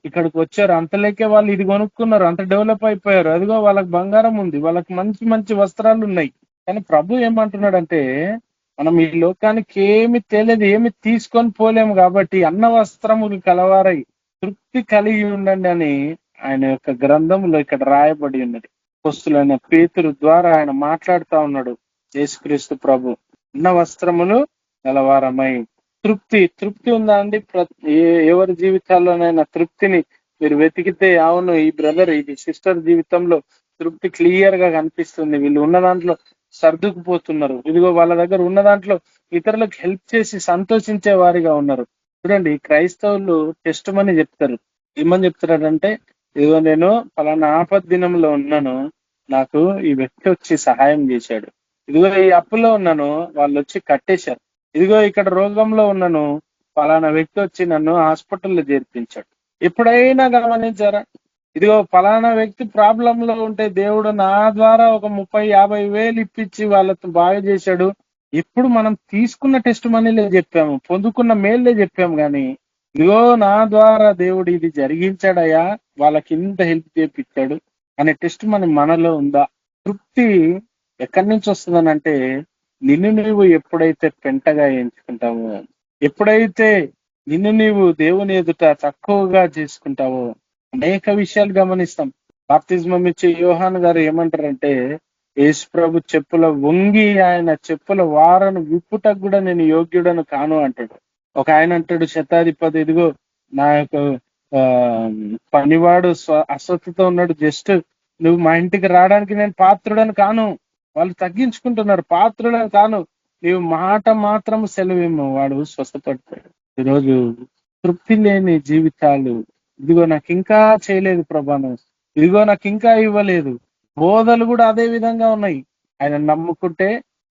ఇక్కడికి వచ్చారు, అంతలేకే వాళ్ళు ఇది కొనుక్కున్నారు, అంత డెవలప్ అయిపోయారు, అదిగో వాళ్ళకి బంగారం ఉంది, వాళ్ళకి మంచి మంచి వస్త్రాలు ఉన్నాయి. కానీ ప్రభు ఏమంటున్నాడంటే, మనం ఈ లోకానికి ఏమి తెలియదు, ఏమి తీసుకొని పోలేము. కాబట్టి అన్న వస్త్రములు కలవారై తృప్తి కలిగి ఉండండి అని ఆయన యొక్క గ్రంథంలో ఇక్కడ రాయబడి ఉన్నది. అపోస్తలుడైన పేతురు ద్వారా ఆయన మాట్లాడుతా ఉన్నాడు. యేసుక్రీస్తు ప్రభు అన్న వస్త్రములు గలవారమై తృప్తి ఉందా అండి? ఎవరి జీవితాల్లోనైనా తృప్తిని మీరు వెతికితే అవును ఈ బ్రదర్ ఇది సిస్టర్ జీవితంలో తృప్తి క్లియర్ గా కనిపిస్తుంది. వీళ్ళు ఉన్న దాంట్లో సర్దుకుపోతున్నారు. ఇదిగో వాళ్ళ దగ్గర ఉన్న దాంట్లో ఇతరులకు హెల్ప్ చేసి సంతోషించే వారిగా ఉన్నారు. చూడండి, క్రైస్తవులు టెస్ట్ మని చెప్తారు. ఏమని చెప్తున్నారంటే, ఇదిగో నేను పలానా ఆపద దినంలో ఉన్నాను, నాకు ఈ వ్యక్తి వచ్చి సహాయం చేశాడు. ఇదిగో ఈ అప్పులో ఉన్నాను, వాళ్ళు వచ్చి కట్టేశారు. ఇదిగో ఇక్కడ రోగంలో ఉన్నాను, పలానా వ్యక్తి వచ్చి నన్ను హాస్పిటల్లో చేర్పించాడు. ఎప్పుడైనా గమనించారా? ఇదిగో ఫలానా వ్యక్తి ప్రాబ్లం లో ఉంటే దేవుడు నా ద్వారా ఒక 30-50 వేలు ఇప్పించి వాళ్ళతో బాగా చేశాడు. ఎప్పుడు మనం తీసుకున్న టెస్ట్ మనీలే చెప్పాము, పొందుకున్న మేళ్ళే చెప్పాము, కానీ ఇదిగో నా ద్వారా దేవుడు ఇది జరిగించాడయ్యా, వాళ్ళకి ఇంత హెల్ప్ చేపించాడు అనే టెస్ట్ మనలో ఉందా? తృప్తి ఎక్కడి నుంచి వస్తుందనంటే, నిన్ను నీవు ఎప్పుడైతే పెంటగా ఎంచుకుంటావో, ఎప్పుడైతే నిన్ను నీవు దేవుని ఎదుట తక్కువగా చేసుకుంటావో, అనేక విషయాలు గమనిస్తాం. బాప్తిజమం ఇచ్చే యోహాను గారు ఏమంటారంటే, యేసు ప్రభు చెప్పుల వంగి ఆయన చెప్పుల వారను విప్పుటకు కూడా నేను యోగ్యుడను కాను అంటాడు. ఒక ఆయన అంటాడు, శతాధిపతి, ఇదిగో నా యొక్క పనివాడు అస్వస్థతో ఉన్నాడు, జస్ట్ నువ్వు మా ఇంటికి రావడానికి నేను పాత్రుడని కాను. వాళ్ళు తగ్గించుకుంటున్నారు, పాత్రుడని కాను, నీవు మాట మాత్రం సెలవేమో వాడు స్వస్థపడతాడు. ఈరోజు తృప్తి లేని జీవితాలు, ఇదిగో నాకు ఇంకా చేయలేదు ప్రభాను, ఇదిగో నాకు ఇంకా ఇవ్వలేదు. బోధలు కూడా అదే విధంగా ఉన్నాయి. ఆయన నమ్ముకుంటే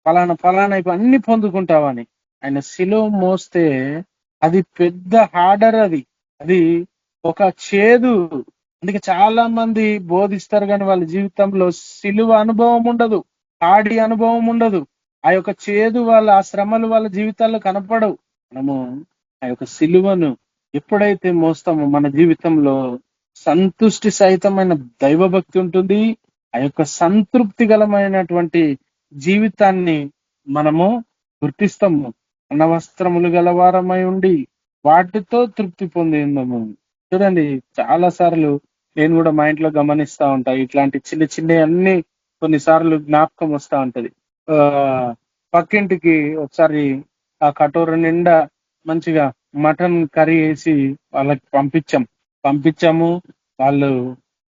ఫలానా అన్ని పొందుకుంటావని. ఆయన శిలువ మోస్తే అది పెద్ద హార్డర్, అది ఒక చేదు. అందుకే చాలా మంది బోధిస్తారు కానీ వాళ్ళ జీవితంలో శిలువ అనుభవం ఉండదు, ఆడి అనుభవం ఉండదు. ఆ యొక్క చేదు ఆ శ్రమలు వాళ్ళ జీవితాల్లో కనపడవు. మనము ఆ యొక్క శిలువను ఎప్పుడైతే మోస్తామో మన జీవితంలో సంతుష్టి సహితమైన దైవభక్తి ఉంటుంది. ఆ యొక్క సంతృప్తి గలమైనటువంటి జీవితాన్ని మనము గుర్తిస్తాము. అన్న వస్త్రములు గలవారమై ఉండి వాటితో తృప్తి పొందిందము. చూడండి, చాలా సార్లు నేను కూడా మా ఇంట్లో గమనిస్తా ఉంటా, ఇట్లాంటి చిన్న చిన్న అన్ని కొన్నిసార్లు జ్ఞాపకం వస్తా ఉంటది. పక్కింటికి ఒకసారి ఆ కటోర నిండా మంచిగా మటన్ కర్రీ వేసి వాళ్ళకి పంపించాము. వాళ్ళు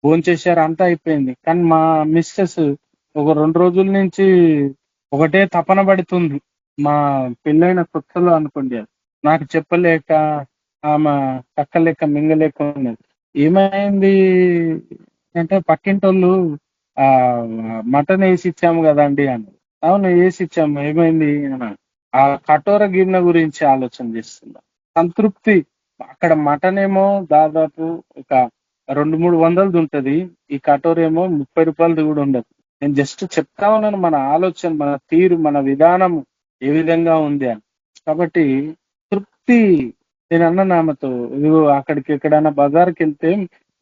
భోంచేశారు, అంతా అయిపోయింది. కానీ మా మిస్సెస్ ఒక 2 రోజుల నుంచి ఒకటే తపన పడుతుంది. మా పెళ్ళైన కొత్తలో అనుకోండి, నాకు చెప్పలేక ఆమె కక్కలేక మింగలేక ఉన్నది. ఏమైంది అంటే, పక్కింటోళ్ళు ఆ మటన్ వేసి ఇచ్చాము కదండి అని. అవును వేసి ఇచ్చాము, ఏమైంది అని. ఆ కటోర గిన్నె గురించి ఆలోచన చేస్తున్నా. సంతృప్తి అక్కడ మటన్ ఏమో దాదాపు ఒక 200-300 వందలది ఉంటది, ఈ కటోర ఏమో 30 రూపాయలది కూడా ఉండదు. నేను జస్ట్ చెప్తా ఉన్నాను మన ఆలోచన, మన తీరు, మన విధానం ఏ విధంగా ఉంది అని. కాబట్టి తృప్తి, నేను అన్న నామతో ఇదిగో అక్కడికి ఎక్కడైనా బజార్కి వెళ్తే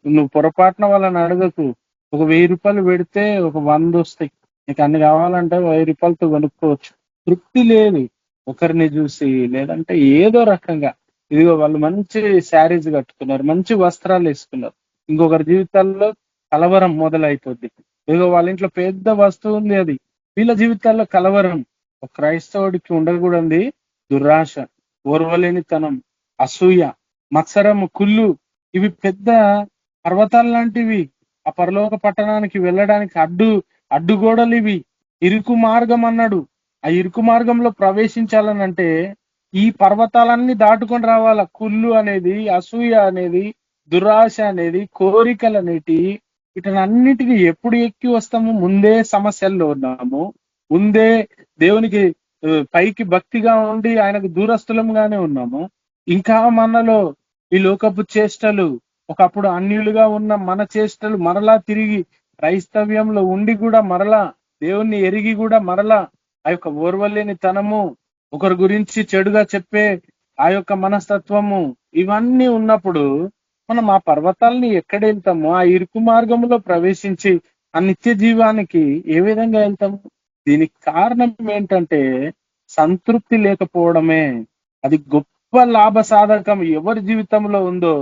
నువ్వు పొరపాటున వాళ్ళని అడగకు. ఒక 1000 రూపాయలు పెడితే ఒక 100 వస్తాయి. నీకు అన్ని కావాలంటే 1000 రూపాయలతో కొనుక్కోవచ్చు. తృప్తి లేదు ఒకరిని చూసి, లేదంటే ఏదో రకంగా. ఇదిగో వాళ్ళు మంచి శారీస్ కట్టుకున్నారు, మంచి వస్త్రాలు వేసుకున్నారు, ఇంకొకరి జీవితాల్లో కలవరం మొదలైపోద్ది. ఇదిగో వాళ్ళ ఇంట్లో పెద్ద వస్తువు ఉంది, అది వీళ్ళ జీవితాల్లో కలవరం. ఒక క్రైస్తవుడికి ఉండకూడదు దురాశ, ఓర్వలేనితనం, అసూయ, మత్సరము, కుళ్ళు. ఇవి పెద్ద పర్వతాలు లాంటివి. ఆ పరలోక పట్టణానికి వెళ్ళడానికి అడ్డుగోడలు ఇవి. ఇరుకు మార్గం అన్నాడు. ఆ ఇరుకు మార్గంలో ప్రవేశించాలనంటే ఈ పర్వతాలన్నీ దాటుకొని రావాల. కుళ్ళు అనేది, అసూయ అనేది, దురాశ అనేది, కోరికలు అనేటి, వీటన్నిటిని ఎప్పుడు ఎక్కి వస్తాము? ముందే సమస్యల్లో ఉన్నాము, ముందే దేవునికి పైకి భక్తిగా ఉండి ఆయనకు దూరస్థులంగానే ఉన్నాము. ఇంకా మనలో ఈ లోకపు చేష్టలు, ఒకప్పుడు అన్యులుగా ఉన్న మన చేష్టలు మరలా తిరిగి క్రైస్తవ్యంలో ఉండి కూడా మరలా దేవుణ్ణి ఎరిగి కూడా మరలా ఆ యొక్క ఓర్వలేని తనము, ఒకరి గురించి చెడుగా చెప్పే ఆ యొక్క మనస్తత్వము, ఇవన్నీ ఉన్నప్పుడు మనం ఆ పర్వతాలని ఎక్కడ వెళ్తాము? ఆ ఇరుకు మార్గంలో ప్రవేశించి ఆ నిత్య జీవానికి ఏ విధంగా వెళ్తాము? దీనికి కారణం ఏంటంటే సంతృప్తి లేకపోవడమే. అది గొప్ప లాభ సాధకం ఎవరి జీవితంలో ఉందో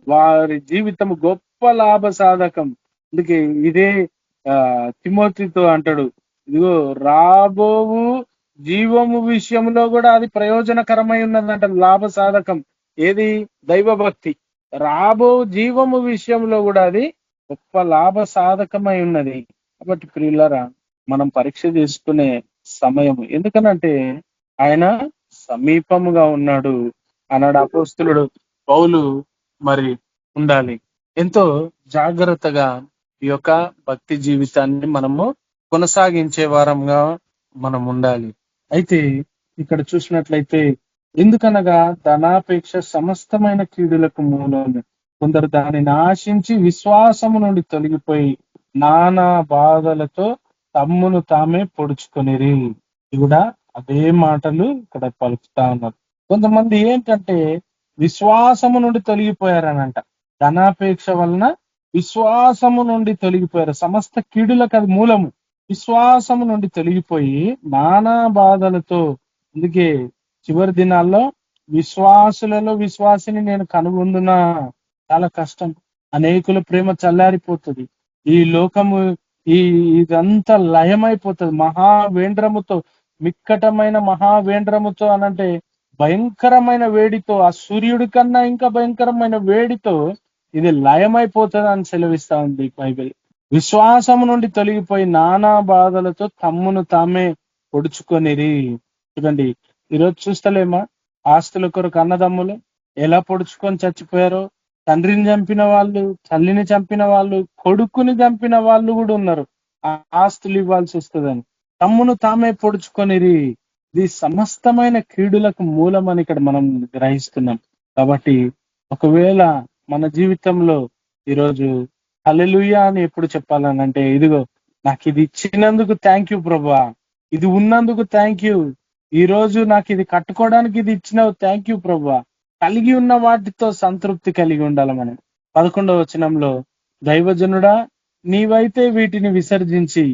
వారి జీవితం గొప్ప లాభ సాధకం. అందుకే ఇదే తిమోతితో అంటాడు, ఇదిగో రాబోవు జీవము విషయంలో కూడా అది ప్రయోజనకరమై ఉన్నదంట. లాభ సాధకం ఏది? దైవభక్తి. రాబో జీవము విషయంలో కూడా అది గొప్ప లాభ సాధకమై ఉన్నది. కాబట్టి ప్రియులారా, మనం పరీక్ష చేసుకునే సమయం, ఎందుకనంటే ఆయన సమీపముగా ఉన్నాడు అన్నాడు అపోస్తులుడు పౌలు. మరి ఉండాలి, ఎంతో జాగ్రత్తగా ఈ యొక్క భక్తి జీవితాన్ని మనము కొనసాగించే వారంగా మనం ఉండాలి. అయితే ఇక్కడ చూసినట్లయితే, ఎందుకనగా ధనాపేక్ష సమస్తమైన కీడులకు మూలం. కొందరు దానిని ఆశించి విశ్వాసము నుండి తొలగిపోయి నానా బాధలతో తమ్మును తామే పొడుచుకొనిరి. ఇది కూడా అదే మాటలు ఇక్కడ పలుకుతా ఉన్నారు. కొంతమంది ఏంటంటే విశ్వాసము నుండి తొలగిపోయారనంట. ధనాపేక్ష వలన విశ్వాసము నుండి తొలగిపోయారు. సమస్త కీడులకు అది మూలము. విశ్వాసము నుండి తొలగిపోయి నానా బాధలతో, అందుకే చివరి దినాల్లో విశ్వాసులలో విశ్వాసిని నేను కనుగొందునా, చాలా కష్టం. అనేకుల ప్రేమ చల్లారిపోతుంది. ఈ లోకము ఇదంతా లయమైపోతుంది మహావేంద్రముతో, మిక్కటమైన మహావేంద్రముతో అనంటే భయంకరమైన వేడితో, ఆ సూర్యుడి కన్నా ఇంకా భయంకరమైన వేడితో ఇది లయమైపోతుంది అని సెలవిస్తా ఉంది బైబిల్. విశ్వాసము నుండి తొలగిపోయి నానా బాధలతో తమ్మును తామే పొడుచుకొనిరి. చూడండి, ఈరోజు చూస్తలేమా ఆస్తుల కొరకు అన్నదమ్ములు ఎలా పొడుచుకొని చచ్చిపోయారో. తండ్రిని చంపిన వాళ్ళు, తల్లిని చంపిన వాళ్ళు, కొడుకుని చంపిన వాళ్ళు కూడా ఉన్నారు. ఆ ఆస్తులు ఇవ్వాల్సి వస్తుందని తమ్మును తామే పొడుచుకొనిరి. ఇది సమస్తమైన కీడులకు మూలం అని ఇక్కడ మనం గ్రహిస్తున్నాం. కాబట్టి ఒకవేళ మన జీవితంలో ఈరోజు హల్లెలూయా అని ఎప్పుడు చెప్పాలని అంటే, ఇదిగో నాకు ఇది ఇచ్చినందుకు థ్యాంక్ యూ ప్రభువా, ఇది ఉన్నందుకు థ్యాంక్ యూ, ఈ రోజు నాకు ఇది కట్టుకోవడానికి ఇది ఇచ్చినావు థ్యాంక్ యూ ప్రభువా. కలిగి ఉన్న వాటితో సంతృప్తి కలిగి ఉండాలి మనం. 11వ వచనంలో, దైవజనుడా నీవైతే వీటిని విసర్జించి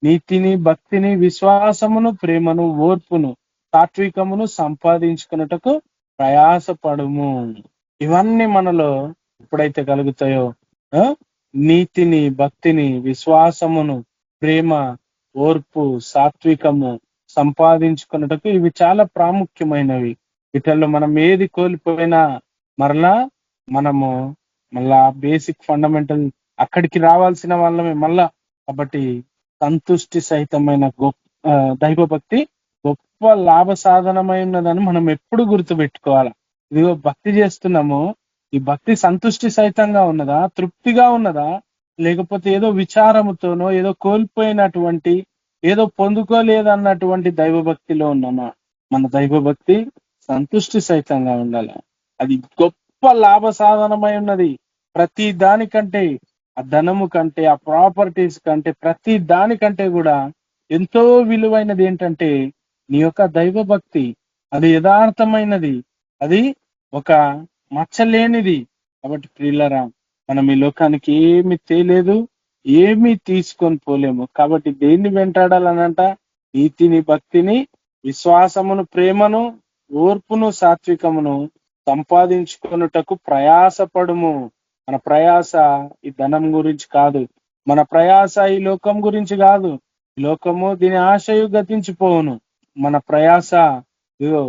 నీతిని, భక్తిని, విశ్వాసమును, ప్రేమను, ఓర్పును, సాత్వికమును సంపాదించుకున్నటకు ప్రయాసపడుము. ఇవన్నీ మనలో ఎప్పుడైతే కలుగుతాయో, నీతిని, భక్తిని, విశ్వాసమును, ప్రేమ, ఓర్పు, సాత్వికము సంపాదించుకున్నటకు ఇవి చాలా ప్రాముఖ్యమైనవి. వీటిల్లో మనం ఏది కోల్పోయినా మనము మళ్ళా బేసిక్ ఫండమెంటల్ అక్కడికి రావాల్సిన వాళ్ళమే మళ్ళా. కాబట్టి సంతుష్టి సహితమైన దైవభక్తి గొప్ప లాభ సాధనమై ఉన్నదని మనం ఎప్పుడు గుర్తుపెట్టుకోవాలి. ఇదిగో భక్తి చేస్తున్నాము, ఈ భక్తి సంతుష్టి సహితంగా ఉన్నదా, తృప్తిగా ఉన్నదా, లేకపోతే ఏదో విచారముతోనో, ఏదో కోల్పోయినటువంటి, ఏదో పొందుకోలేదన్నటువంటి దైవభక్తిలో ఉన్నామా? మన దైవభక్తి సంతుష్టి సహితంగా ఉండాలి. అది గొప్ప లాభ సాధనమై ఉన్నది. ప్రతి దానికంటే, ఆ ధనము కంటే, ఆ ప్రాపర్టీస్ కంటే, ప్రతి దానికంటే కూడా ఎంతో విలువైనది ఏంటంటే నీ యొక్క దైవభక్తి. అది యథార్థమైనది, అది ఒక మచ్చలేనిది. కాబట్టి ప్రియులారా, మనం ఈ లోకానికి ఏమి తేలేదు, ఏమీ తీసుకొని పోలేము. కాబట్టి దేన్ని వెంటాడాలనంట? నీతిని, భక్తిని, విశ్వాసమును, ప్రేమను, ఓర్పును, సాత్వికమును సంపాదించుకొనుటకు ప్రయాసపడుము. మన ప్రయాస ఈ ధనం గురించి కాదు, మన ప్రయాస ఈ లోకం గురించి కాదు. ఈ లోకము దీని ఆశయు గతించిపోవును. మన ప్రయాస, ఇదో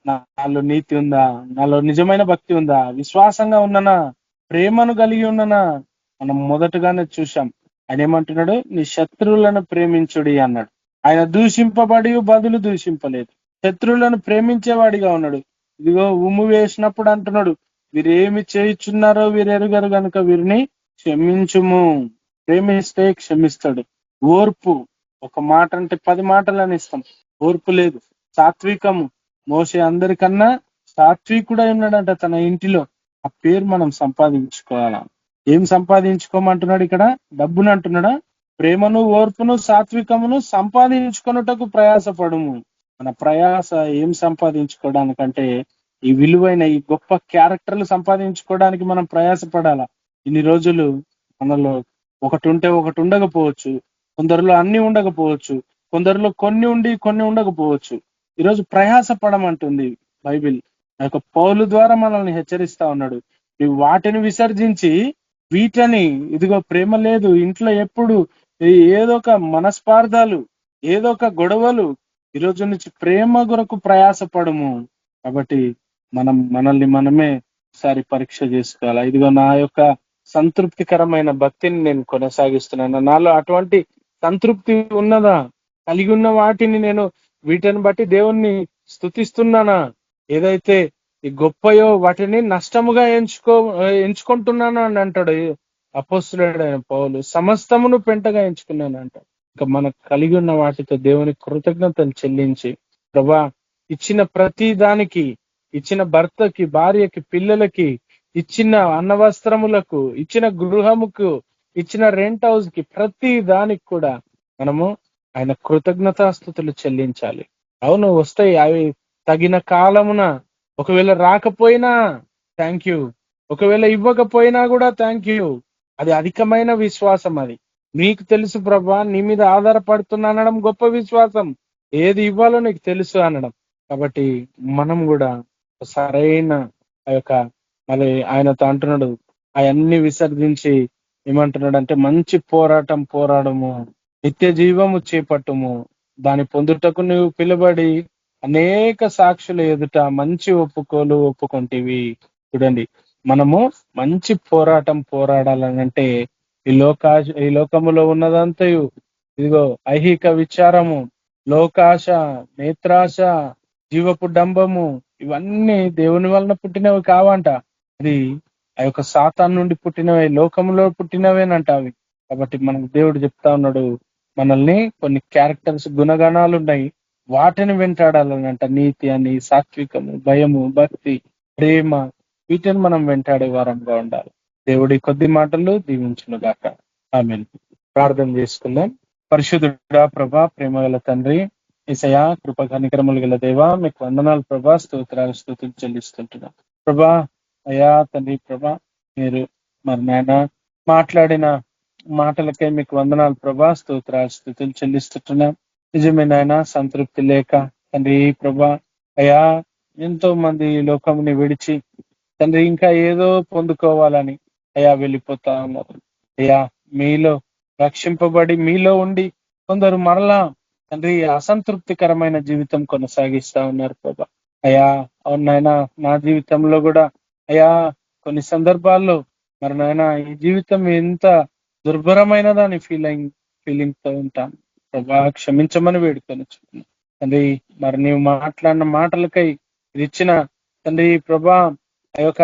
నాలో నీతి ఉందా, నాలో నిజమైన భక్తి ఉందా, విశ్వాసంగా ఉన్ననా, ప్రేమను కలిగి ఉన్ననా. మనం మొదటగానే చూశాం, ఆయన ఏమంటున్నాడు? నీ శత్రువులను ప్రేమించుడి అన్నాడు. ఆయన దూషింపబడి బదులు దూషింపలేదు, శత్రువులను ప్రేమించేవాడిగా ఉన్నాడు. ఇదిగో ఉమ్ము వేసినప్పుడు అంటున్నాడు, వీరేమి చేయుచున్నారో వీరెరుగరు గనుక వీరిని క్షమించుము. ప్రేమిస్తే క్షమిస్తాడు. ఓర్పు, ఒక మాట అంటే 10 మాటలని ఇస్తాం, ఓర్పు లేదు. సాత్వికము, మోసే అందరికన్నా సాత్వికుడై ఉన్నాడంట తన ఇంటిలో. ఆ పేరు మనం సంపాదించుకోవాలా. ఏం సంపాదించుకోమంటున్నాడు ఇక్కడ? డబ్బును అంటున్నాడా? ప్రేమను, ఓర్పును, సాత్వికమును సంపాదించుకొనుటకు ప్రయాసపడుము. మన ప్రయాస ఏం సంపాదించుకోవడానికంటే ఈ విలువైన, ఈ గొప్ప క్యారెక్టర్లు సంపాదించుకోవడానికి మనం ప్రయాసపడాలా. ఇన్ని రోజులు మనలో ఒకటి ఉంటే ఒకటి ఉండకపోవచ్చు, కొందరిలో అన్ని ఉండకపోవచ్చు, కొందరిలో కొన్ని ఉండి కొన్ని ఉండకపోవచ్చు. ఈరోజు ప్రయాస పడమంటుంది బైబిల్. పౌలు ద్వారా మనల్ని హెచ్చరిస్తా ఉన్నాడు. నువ్వు వాటిని విసర్జించి వీటిని, ఇదిగో ప్రేమ లేదు ఇంట్లో, ఎప్పుడు ఏదో ఒక మనస్పార్థాలు, ఏదో ఒక గొడవలు, ఈరోజు నుంచి ప్రేమ కొరకు ప్రయాసపడము. కాబట్టి మనల్ని మనమే ఒకసారి పరీక్ష చేసుకోవాలా. ఇదిగో నా యొక్క సంతృప్తికరమైన భక్తిని నేను కొనసాగిస్తున్నాను, నాలో అటువంటి సంతృప్తి ఉన్నదా, కలిగి ఉన్న వాటిని నేను వీటిని బట్టి దేవుణ్ణి స్తుతిస్తున్నానా, ఏదైతే ఈ గొప్పయో వాటిని నష్టముగా ఎంచుకుంటున్నాను అని అంటాడు అపోస్తులుడైన పౌలు. సమస్తమును పెంటగా ఎంచుకున్నాను అంటాడు. ఇంకా మనకు కలిగి ఉన్న వాటితో దేవునికి కృతజ్ఞతలు చెల్లించి, ప్రభా ఇచ్చిన ప్రతి దానికి, ఇచ్చిన భర్తకి, భార్యకి, పిల్లలకి, ఇచ్చిన అన్నవస్త్రములకు, ఇచ్చిన గృహముకు, ఇచ్చిన రెంట్ హౌస్ కి, ప్రతి దానికి కూడా మనము ఆయన కృతజ్ఞతాస్తుతులు చెల్లించాలి. అవును వస్తాయి, అవి తగిన కాలమున. ఒకవేళ రాకపోయినా థ్యాంక్ యూ, ఒకవేళ ఇవ్వకపోయినా కూడా థ్యాంక్ యూ. అది అధికమైన విశ్వాసం. అది నీకు తెలుసు ప్రభా, నీ మీద ఆధారపడుతున్నా అనడం గొప్ప విశ్వాసం. ఏది ఇవ్వాలో నీకు తెలుసు అనడం. కాబట్టి మనం కూడా సరైన ఆ యొక్క మరి ఆయనతో అంటున్నాడు, అవన్నీ విసర్జించి ఏమంటున్నాడు అంటే, మంచి పోరాటం పోరాడము, నిత్య జీవము చేపట్టుము, దాని పొందుటకు నువ్వు పిలువబడి అనేక సాక్షుల ఎదుట మంచి ఒప్పుకోలు ఒప్పుకుంటేవి. చూడండి, మనము మంచి పోరాటం పోరాడాలనంటే ఈ లోకములో ఉన్నదంతయు, ఇదిగో ఐహిక విచారము, లోకాశ, నేత్రాశ, జీవపు డంబము, ఇవన్నీ దేవుని వలన పుట్టినవి కావంట. అది ఆ యొక్క సాతాను నుండి పుట్టినవే, లోకంలో పుట్టినవేనంట అవి. కాబట్టి మనకు దేవుడు చెప్తా ఉన్నాడు, మనల్ని కొన్ని క్యారెక్టర్స్, గుణగణాలు ఉన్నాయి, వాటిని వెంటాడాలనంట. నీతి అని, సాత్వికము, భయము, భక్తి, ప్రేమ, వీటిని మనం వెంటాడే వారంగా ఉండాలి. దేవుడి కొద్ది మాటలు దీవించును గాక. ఆమేన్. ప్రార్థన చేసుకుందాం. పరిశుద్ధుడా ప్రభా, ప్రేమగల తండ్రి, యేసయ్యా, కృప కనికరములు గల దేవా, మీకు వందనాలు ప్రభా, స్తుతులు చెల్లిస్తుంటున్నాం ప్రభా. అయ్యా తండ్రి ప్రభా, మీరు మరి నాయన మాట్లాడిన మాటలకే మీకు వందనాలు ప్రభా, స్తుతులు చెల్లిస్తుంటున్నాం. నిజమే నాయన, సంతృప్తి లేక తండ్రి ప్రభా, అయ్యా ఎంతో మంది ఈ లోకంని విడిచి తండ్రి ఇంకా ఏదో పొందుకోవాలని అయ్యా వెళ్ళిపోతా ఉన్నారు. అయ్యా మీలో రక్షింపబడి మీలో ఉండి కొందరు మరలా తండ్రి అసంతృప్తికరమైన జీవితం కొనసాగిస్తా ఉన్నారు ప్రభా. అయ్యా అవును నాయన, నా జీవితంలో కూడా అయ్యా కొన్ని సందర్భాల్లో మరి నాయన ఈ జీవితం ఎంత దుర్భరమైనదని ఫీలింగ్ తో ఉంటాను ప్రభా. క్షమించమని వేడుకొని తండ్రి, మరి నీవు మాట్లాడిన మాటలకై, ఇది ఇచ్చిన తండ్రి ప్రభా ఆ యొక్క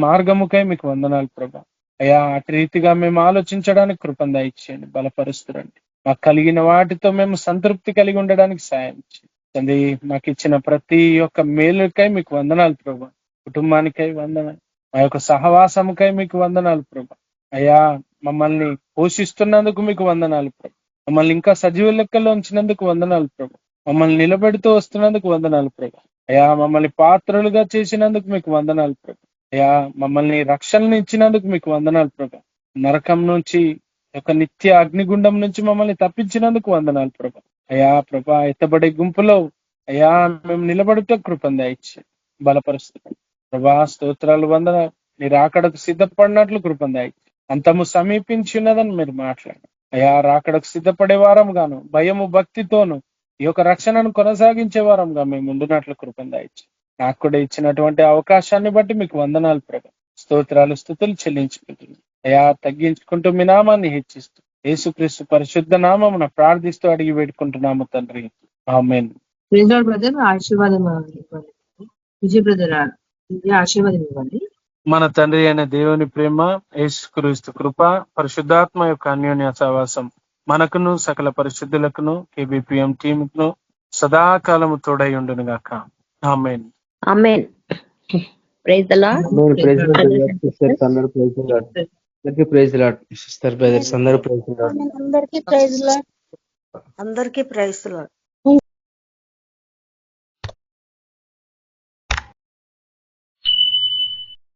మార్గముకై మీకు వందనాలు ప్రభా. అయ్యా అటు రీతిగా మేము ఆలోచించడానికి కృపను దయచేయండి, బలపరుస్తురండి. మాకు కలిగిన వాటితో మేము సంతృప్తి కలిగి ఉండడానికి సాయం చేయండి తండ్రి. మాకు ఇచ్చిన ప్రతి ఒక్క మేలుకై మీకు వందనాలు ప్రభా. కుటుంబానికై వందనాలు, మా యొక్క సహవాసముకై మీకు వందనాలు ప్రభా. అయ్యా మమ్మల్ని పోషిస్తున్నందుకు మీకు వందనాలు ప్రభా. మమ్మల్ని ఇంకా సజీవ లెక్కల్లో ఉంచినందుకు వందనాలు ప్రభా. మమ్మల్ని నిలబెడుతూ వస్తున్నందుకు వందనాలు ప్రభా. అయ్యా మమ్మల్ని పాత్రలుగా చేసినందుకు మీకు వందనాలు ప్రభా. అయ్యా మమ్మల్ని రక్షణను ఇచ్చినందుకు మీకు వందనాలు ప్రభా. నరకం నుంచి, యొక్క నిత్య అగ్నిగుండం నుంచి మమ్మల్ని తప్పించినందుకు వందనాలు ప్రభా. అయ్యా ప్రభా, ఎత్తబడే గుంపులో అయ్యా మేము నిలబడితే కృపను దయచేయండి, బలపరుస్తున్నాం ప్రభా. స్తోత్రాలు, వందనాలు. మీరు రాకడకు సిద్ధపడినట్లు కృపను దయచేయండి. అంతము సమీపించి ఉన్నదని మీరు మాట్లాడండి అయ్యా. రాకడకు సిద్ధపడే వారం గాను, భయము భక్తితోను ఈ యొక్క రక్షణను కొనసాగించే వారంగా మేము ఉండునట్లు కృపను దయచేయండి. నాకు కూడా ఇచ్చినటువంటి అవకాశాన్ని బట్టి మీకు వందనాలు ప్రభా. స్తోత్రాలు, స్తుతులు చెల్లించుకుంటున్నాం అయ్యా. తగ్గించుకుంటూ మీ నామాన్ని హెచ్చిస్తూ యేసుక్రీస్తు పరిశుద్ధ నామమున ప్రార్థిస్తూ అడిగి పెట్టుకుంటున్నాము తండ్రి, ఆమేన్. బ్రదర్ ఆశీర్వాదం ఇవ్వండి. విజయ్ బ్రదర్ ఆశీర్వాదం ఇవ్వండి. మన తండ్రి అయిన దేవుని ప్రేమ, యేసుక్రీస్తు కృప, పరిశుద్ధాత్మ యొక్క అన్యోన్య సహవాసం మనకును సకల పరిశుద్ధులకును KBPM టీమును సదాకాలము తోడై ఉండును గాక. Amen. Amen. Praise the Lord. Praise Lord sister brothers అందరూ ప్రైజ్ లార్డ్. అందరికీ ప్రైజ్ లార్డ్.